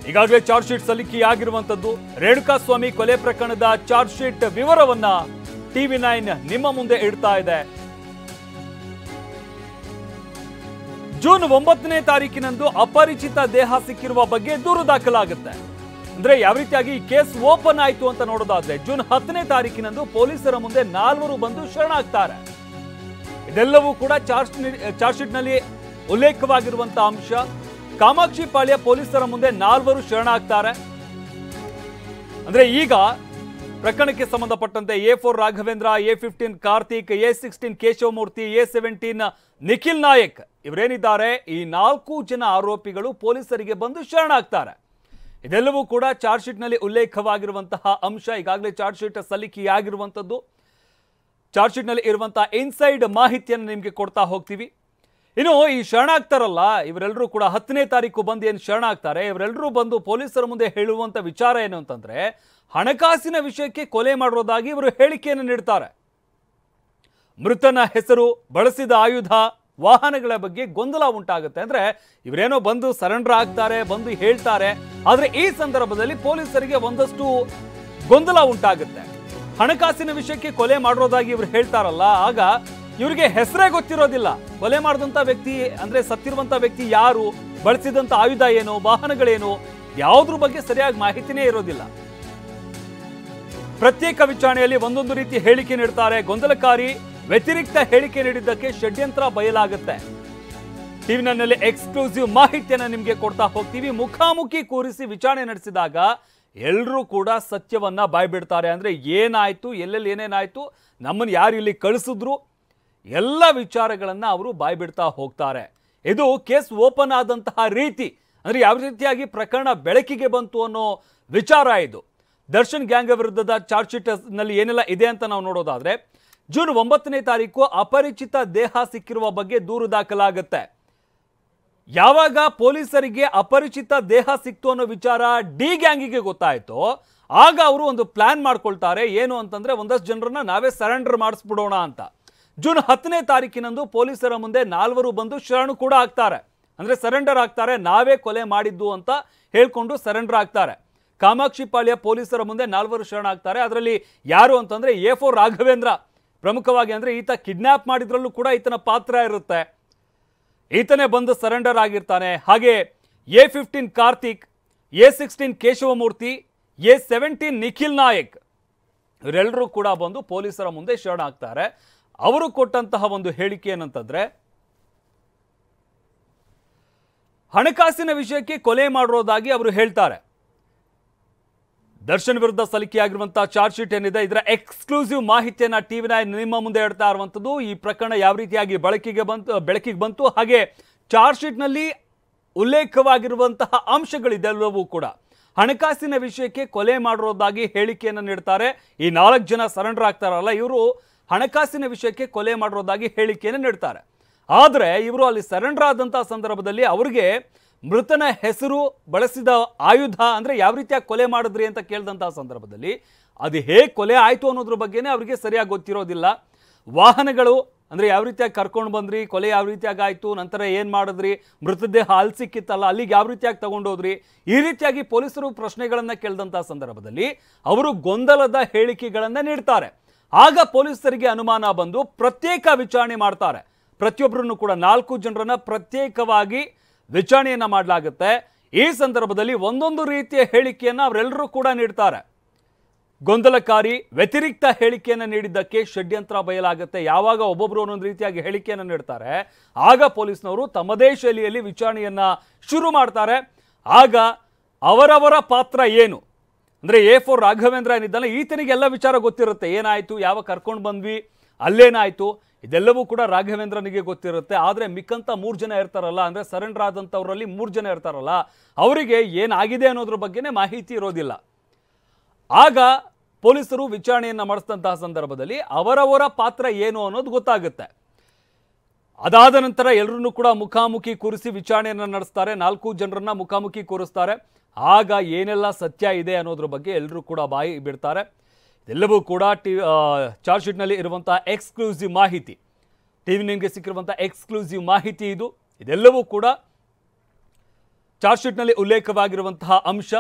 ಈಗಾಗಲೇ charge sheet ಸಲ್ಲಿಕೆಯಾಗಿರುವಂತದ್ದು Renukaswamy ಕೊಲೆ ಪ್ರಕರಣದ ಚಾರ್ಜ್ ಶೀಟ್ ವಿವರವನ್ನ TV9 ನಿಮ್ಮ ಮುಂದೆ ಇಡ್ತಾ ಇದೆ. ಜೂನ್ 9ನೇ ತಾರೀಕಿನಂದು ಅಪರಿಚಿತ ದೇಹ ಸಿಕ್ಕಿರುವ ಬಗ್ಗೆ ದೂರು ದಾಖಲಾಗುತ್ತೆ. ಅಂದ್ರೆ ಯಾವ ರೀತಿಯಾಗಿ ಈ ಕೇಸ್ ಓಪನ್ ಆಯ್ತು ಅಂತ ನೋಡೋದಾದ್ರೆ ಜೂನ್ 10ನೇ ತಾರೀಕಿನಂದು ಪೊಲೀಸರ ಮುಂದೆ 4 ಬಂದು ಶರಣಾಗ್ತಾರೆ. ಇದೆಲ್ಲವೂ ಕೂಡ ಚಾರ್ಜ್ ಶೀಟ್ ನಲ್ಲಿ ಉಲ್ಲೇಖವಾಗಿರುವಂತಹ ಅಂಶ. ಕಾಮಾಕ್ಷಿ ಪಾಳ್ಯ ಪೊಲೀಸರ ಮುಂದೆ 4 ಶರಣಾಗ್ತಾರೆ. ಅಂದ್ರೆ ಈಗ ಪ್ರಕರಣಕ್ಕೆ ಸಂಬಂಧಪಟ್ಟಂತೆ A4 Raghavendra, A15 Karthik, A16 Keshavamurthy, A17 Nikhil Nayak ಇವರೇನಿದ್ದಾರೆ ಈ 4 ಜನ ಆರೋಪಿಗಳು ಪೊಲೀಸರಿಗೆ ಬಂದು ಶರಣಾಗ್ತಾರೆ. ಇದೆಲ್ಲವೂ ಕೂಡ ಚಾರ್ಜ್ ಶೀಟ್ ನಲ್ಲಿ ಉಲ್ಲೇಖವಾಗಿರುವಂತಹ ಅಂಶ. ಈಗಾಗಲೇ ಚಾರ್ಜ್ ಶೀಟ್ ಸಲ್ಲಿಕೆಯಾಗಿರುವಂತದ್ದು. ಚಾರ್ಜ್ ಶೀಟ್ ನಲ್ಲಿ ಇರುವಂತಹ ಇನ್ಸೈಡ್ ಮಾಹಿತಿಯನ್ನು ನಿಮಗೆ ಕೊಡ್ತಾ ಹೋಗ್ತೀವಿ. ಇನ್ನು ಈ ಶರಣಾಗ್ತಾರಲ್ಲ ಇವರೆಲ್ಲರೂ ಕೂಡ 10ನೇ ತಾರೀಕು ಬಂದು ಏನು ಶರಣಾಗ್ತಾರೆ, ಇವರೆಲ್ಲರೂ ಬಂದು ಪೊಲೀಸರ ಮುಂದೆ ಹೇಳುವಂತ ವಿಚಾರ ಏನು ಅಂತಂದ್ರೆ ಹಣಕಾಸಿನ ವಿಷಯಕ್ಕೆ ಕೊಲೆ ಮಾಡಿರೋದಾಗಿ ಇವರು ಹೇಳಿಕೆಯನ್ನು ನೀಡ್ತಾರೆ. ಮೃತನ ಹೆಸರು, ಬಳಸಿದ ಆಯುಧ, ವಾಹನಗಳ ಬಗ್ಗೆ ಗೊಂದಲ ಉಂಟಾಗುತ್ತೆ. ಅಂದ್ರೆ ಇವರೇನೋ ಬಂದು ಸರೆಂಡರ್ ಆಗ್ತಾರೆ, ಬಂದು ಹೇಳ್ತಾರೆ, ಆದ್ರೆ ಈ ಸಂದರ್ಭದಲ್ಲಿ ಪೊಲೀಸರಿಗೆ ಒಂದಷ್ಟು ಗೊಂದಲ ಉಂಟಾಗುತ್ತೆ. ಹಣಕಾಸಿನ ವಿಷಯಕ್ಕೆ ಕೊಲೆ ಮಾಡಿರೋದಾಗಿ ಇವರು ಹೇಳ್ತಾರಲ್ಲ, ಆಗ ಇವರಿಗೆ ಹೆಸರೇ ಗೊತ್ತಿರೋದಿಲ್ಲ. ಕೊಲೆ ಮಾಡಿದಂತ ವ್ಯಕ್ತಿ ಅಂದ್ರೆ ಸತ್ತಿರುವಂತ ವ್ಯಕ್ತಿ ಯಾರು, ಬಳಸಿದಂತ ಆಯುಧ ಏನು, ವಾಹನಗಳೇನು, ಯಾವುದ್ರ ಬಗ್ಗೆ ಸರಿಯಾಗಿ ಮಾಹಿತಿನೇ ಇರೋದಿಲ್ಲ. ಪ್ರತ್ಯೇಕ ವಿಚಾರಣೆಯಲ್ಲಿ ಒಂದೊಂದು ರೀತಿ ಹೇಳಿಕೆ ನೀಡ್ತಾರೆ. ಗೊಂದಲಕಾರಿ ವ್ಯತಿರಿಕ್ತ ಹೇಳಿಕೆ ನೀಡಿದ್ದಕ್ಕೆ ಷಡ್ಯಂತ್ರ ಬಯಲಾಗುತ್ತೆ. TV9ನಲ್ಲಿ ಎಕ್ಸ್ಕ್ಲೂಸಿವ್ ಮಾಹಿತಿಯನ್ನು ನಿಮಗೆ ಕೊಡ್ತಾ ಹೋಗ್ತೀವಿ. ಮುಖಾಮುಖಿ ಕೂರಿಸಿ ವಿಚಾರಣೆ ನಡೆಸಿದಾಗ ಎಲ್ಲರೂ ಕೂಡ ಸತ್ಯವನ್ನ ಬಾಯ್ಬಿಡ್ತಾರೆ. ಅಂದ್ರೆ ಏನಾಯ್ತು, ಎಲ್ಲೆಲ್ಲಿ ಏನೇನಾಯ್ತು, ನಮ್ಮನ್ನು ಯಾರು ಇಲ್ಲಿ ಕಳಿಸಿದ್ರು, ಎಲ್ಲ ವಿಚಾರಗಳನ್ನ ಅವರು ಬಾಯ್ಬಿಡ್ತಾ ಹೋಗ್ತಾರೆ. ಇದು ಕೇಸ್ ಓಪನ್ ಆದಂತಹ ರೀತಿ. ಅಂದ್ರೆ ಯಾವ ರೀತಿಯಾಗಿ ಪ್ರಕರಣ ಬೆಳಕಿಗೆ ಬಂತು ಅನ್ನೋ ವಿಚಾರ ಇದು. ದರ್ಶನ್ ಗ್ಯಾಂಗ್ ವಿರುದ್ಧದ ಚಾರ್ಜ್ ಶೀಟ್ ನಲ್ಲಿ ಏನೆಲ್ಲ ಇದೆ ಅಂತ ನಾವು ನೋಡೋದಾದ್ರೆ ಜೂನ್ 9ನೇ ತಾರೀಕು ಅಪರಿಚಿತ ದೇಹ ಸಿಕ್ಕಿರುವ ಬಗ್ಗೆ ದೂರು ದಾಖಲಾಗುತ್ತೆ. ಯಾವಾಗ ಪೊಲೀಸರಿಗೆ ಅಪರಿಚಿತ ದೇಹ ಸಿಕ್ತು ಅನ್ನೋ ವಿಚಾರ ಡಿ ಗ್ಯಾಂಗಿಗೆ ಗೊತ್ತಾಯ್ತು, ಆಗ ಅವರು ಒಂದು ಪ್ಲಾನ್ ಮಾಡ್ಕೊಳ್ತಾರೆ. ಏನು ಅಂತಂದ್ರೆ ಒಂದಷ್ಟು ಜನರನ್ನ ನಾವೇ ಸರೆಂಡರ್ ಮಾಡಿಸ್ಬಿಡೋಣ ಅಂತ. ಜೂನ್ 10ನೇ ತಾರೀಕಿನಂದು ಪೊಲೀಸರ ಮುಂದೆ 4 ಬಂದು ಶರಣು ಕೂಡ ಆಗ್ತಾರೆ. ಅಂದ್ರೆ ಸರೆಂಡರ್ ಆಗ್ತಾರೆ, ನಾವೇ ಕೊಲೆ ಮಾಡಿದ್ದು ಅಂತ ಹೇಳ್ಕೊಂಡು ಸರೆಂಡರ್ ಆಗ್ತಾರೆ. ಕಾಮಾಕ್ಷಿ ಪಾಳ್ಯ ಪೊಲೀಸರ ಮುಂದೆ 4 ಶರಣಾಗ್ತಾರೆ. ಅದರಲ್ಲಿ ಯಾರು ಅಂತಂದ್ರೆ A4 ರಾಘವೇಂದ್ರ ಪ್ರಮುಖವಾಗಿ. ಅಂದ್ರೆ ಈತ ಕಿಡ್ನಾಪ್ ಮಾಡಿದ್ರಲ್ಲೂ ಕೂಡ ಈತನ ಪಾತ್ರ ಇರುತ್ತೆ. ಈತನೇ ಬಂದು ಸರೆಂಡರ್ ಆಗಿರ್ತಾನೆ. ಹಾಗೆ A15 Karthik, A16 Keshavamurthy, A17 Nikhil Nayak ಇವರೆಲ್ಲರೂ ಕೂಡ ಬಂದು ಪೊಲೀಸರ ಮುಂದೆ ಶರಣಾಗ್ತಾರೆ. ಅವರು ಕೊಟ್ಟಂತಹ ಒಂದು ಹೇಳಿಕೆ ಏನಂತಂದ್ರೆ ಹಣಕಾಸಿನ ವಿಷಯಕ್ಕೆ ಕೊಲೆ ಮಾಡಿರೋದಾಗಿ ಅವರು ಹೇಳ್ತಾರೆ. ದರ್ಶನ್ ವಿರುದ್ಧ ಸಲ್ಲಿಕೆಯಾಗಿರುವಂತಹ ಚಾರ್ಜ್ ಶೀಟ್ ಏನಿದೆ ಇದರ ಎಕ್ಸ್ಕ್ಲೂಸಿವ್ ಮಾಹಿತಿಯನ್ನ TV9 ನಿಮ್ಮ ಮುಂದೆ ಇಡ್ತಾ ಇರುವಂತದ್ದು. ಈ ಪ್ರಕರಣ ಯಾವ ರೀತಿಯಾಗಿ ಬೆಳಕಿಗೆ ಬಂತು, ಹಾಗೆ ಚಾರ್ಜ್ ಶೀಟ್ ನಲ್ಲಿ ಉಲ್ಲೇಖವಾಗಿರುವಂತಹ ಅಂಶಗಳಿದೆಲ್ಲವೂ ಕೂಡ ಹಣಕಾಸಿನ ವಿಷಯಕ್ಕೆ ಕೊಲೆ ಮಾಡಿರೋದಾಗಿ ಹೇಳಿಕೆಯನ್ನು ನೀಡ್ತಾರೆ. ಈ 4 ಜನ ಸರೆಂಡರ್ ಆಗ್ತಾರಲ್ಲ, ಇವರು ಹಣಕಾಸಿನ ವಿಷಯಕ್ಕೆ ಕೊಲೆ ಮಾಡಿರೋದಾಗಿ ಹೇಳಿಕೆಯನ್ನು ನೀಡ್ತಾರೆ. ಆದ್ರೆ ಇವರು ಅಲ್ಲಿ ಸರೆಂಡರ್ ಆದಂತಹ ಸಂದರ್ಭದಲ್ಲಿ ಅವರಿಗೆ ಮೃತನ ಹೆಸರು, ಬಳಸಿದ ಆಯುಧ, ಅಂದ್ರೆ ಯಾವ ರೀತಿಯಾಗಿ ಕೊಲೆ ಮಾಡಿದ್ರಿ ಅಂತ ಕೇಳಿದಂತಹ ಸಂದರ್ಭದಲ್ಲಿ ಅದು ಹೇಗೆ ಕೊಲೆ ಆಯ್ತು ಅನ್ನೋದ್ರ ಬಗ್ಗೆನೇ ಅವರಿಗೆ ಸರಿಯಾಗಿ ಗೊತ್ತಿರೋದಿಲ್ಲ. ವಾಹನಗಳು ಅಂದ್ರೆ ಯಾವ ರೀತಿಯಾಗಿ ಕರ್ಕೊಂಡು ಬಂದ್ರಿ, ಕೊಲೆ ಯಾವ ರೀತಿಯಾಗಿ ಆಯ್ತು, ನಂತರ ಏನ್ ಮಾಡಿದ್ರಿ, ಮೃತದೇಹ ಅಲ್ಲಿ ಸಿಕ್ಕಿತ್ತಲ್ಲ ಅಲ್ಲಿಗೆ ಯಾವ ರೀತಿಯಾಗಿ ತಗೊಂಡೋದ್ರಿ, ಈ ರೀತಿಯಾಗಿ ಪೊಲೀಸರು ಪ್ರಶ್ನೆಗಳನ್ನ ಕೇಳಿದಂತಹ ಸಂದರ್ಭದಲ್ಲಿ ಅವರು ಗೊಂದಲದ ಹೇಳಿಕೆಗಳನ್ನ ನೀಡ್ತಾರೆ. ಆಗ ಪೊಲೀಸರಿಗೆ ಅನುಮಾನ ಬಂದು ಪ್ರತ್ಯೇಕ ವಿಚಾರಣೆ ಮಾಡ್ತಾರೆ. ಪ್ರತಿಯೊಬ್ಬರನ್ನು ಕೂಡ 4 ಜನರನ್ನ ಪ್ರತ್ಯೇಕವಾಗಿ ವಿಚಾರಣೆಯನ್ನ ಮಾಡಲಾಗುತ್ತೆ. ಈ ಸಂದರ್ಭದಲ್ಲಿ ಒಂದೊಂದು ರೀತಿಯ ಹೇಳಿಕೆಯನ್ನ ಅವರೆಲ್ಲರೂ ಕೂಡ ನೀಡ್ತಾರೆ. ಗೊಂದಲಕಾರಿ ವ್ಯತಿರಿಕ್ತ ಹೇಳಿಕೆಯನ್ನು ನೀಡಿದ್ದಕ್ಕೆ ಷಡ್ಯಂತ್ರ ಬಯಲಾಗುತ್ತೆ. ಯಾವಾಗ ಒಬ್ಬೊಬ್ಬರು ಒಂದೊಂದು ರೀತಿಯಾಗಿ ಹೇಳಿಕೆಯನ್ನು ನೀಡ್ತಾರೆ, ಆಗ ಪೊಲೀಸ್ನವರು ತಮ್ಮದೇ ಶೈಲಿಯಲ್ಲಿ ವಿಚಾರಣೆಯನ್ನ ಶುರು ಮಾಡ್ತಾರೆ. ಆಗ ಅವರವರ ಪಾತ್ರ ಏನು ಅಂದ್ರೆ A4 ರಾಘವೇಂದ್ರ ಏನಿದ್ದಾನೆ ಈತನಿಗೆ ಎಲ್ಲ ವಿಚಾರ ಗೊತ್ತಿರುತ್ತೆ. ಏನಾಯ್ತು, ಯಾವ ಕರ್ಕೊಂಡು ಬಂದ್ವಿ, ಅಲ್ಲೇನಾಯ್ತು, ಇದೆಲ್ಲವೂ ಕೂಡ ರಾಘವೇಂದ್ರನಿಗೆ ಗೊತ್ತಿರುತ್ತೆ. ಆದರೆ ಮಿಕ್ಕಂತ 3 ಜನ ಇರ್ತಾರಲ್ಲ, ಅಂದ್ರೆ ಸರೆಂಡರ್ ಆದಂಥವರಲ್ಲಿ 3 ಜನ ಇರ್ತಾರಲ್ಲ, ಅವರಿಗೆ ಏನಾಗಿದೆ ಅನ್ನೋದ್ರ ಬಗ್ಗೆನೇ ಮಾಹಿತಿ ಇರೋದಿಲ್ಲ. ಆಗ ಪೊಲೀಸರು ವಿಚಾರಣೆಯನ್ನ ಮಾಡಿಸಿದಂತಹ ಸಂದರ್ಭದಲ್ಲಿ ಅವರವರ ಪಾತ್ರ ಏನು ಅನ್ನೋದು ಗೊತ್ತಾಗುತ್ತೆ. ಅದಾದ ನಂತರ ಎಲ್ಲರನ್ನೂ ಕೂಡ ಮುಖಾಮುಖಿ ಕೂರಿಸಿ ವಿಚಾರಣೆಯನ್ನ ನಡೆಸ್ತಾರೆ. 4 ಜನರನ್ನ ಮುಖಾಮುಖಿ ಕೂರಿಸ್ತಾರೆ. ಆಗ ಏನೆಲ್ಲ ಸತ್ಯ ಇದೆ ಅನ್ನೋದ್ರ ಬಗ್ಗೆ ಎಲ್ಲರೂ ಕೂಡ ಬಾಯಿ ಬಿಡ್ತಾರೆ. ಇದೆಲ್ಲವೂ ಕೂಡ ಚಾರ್ಜ್ ಶೀಟ್ನಲ್ಲಿ ಇರುವಂತಹ ಎಕ್ಸ್ಕ್ಲೂಸಿವ್ ಮಾಹಿತಿ, TV9ಗೆ ಸಿಕ್ಕಿರುವಂತಹ ಎಕ್ಸ್ಕ್ಲೂಸಿವ್ ಮಾಹಿತಿ ಇದು. ಇದೆಲ್ಲವೂ ಕೂಡ ಚಾರ್ಜ್ ಶೀಟ್ನಲ್ಲಿ ಉಲ್ಲೇಖವಾಗಿರುವಂತಹ ಅಂಶ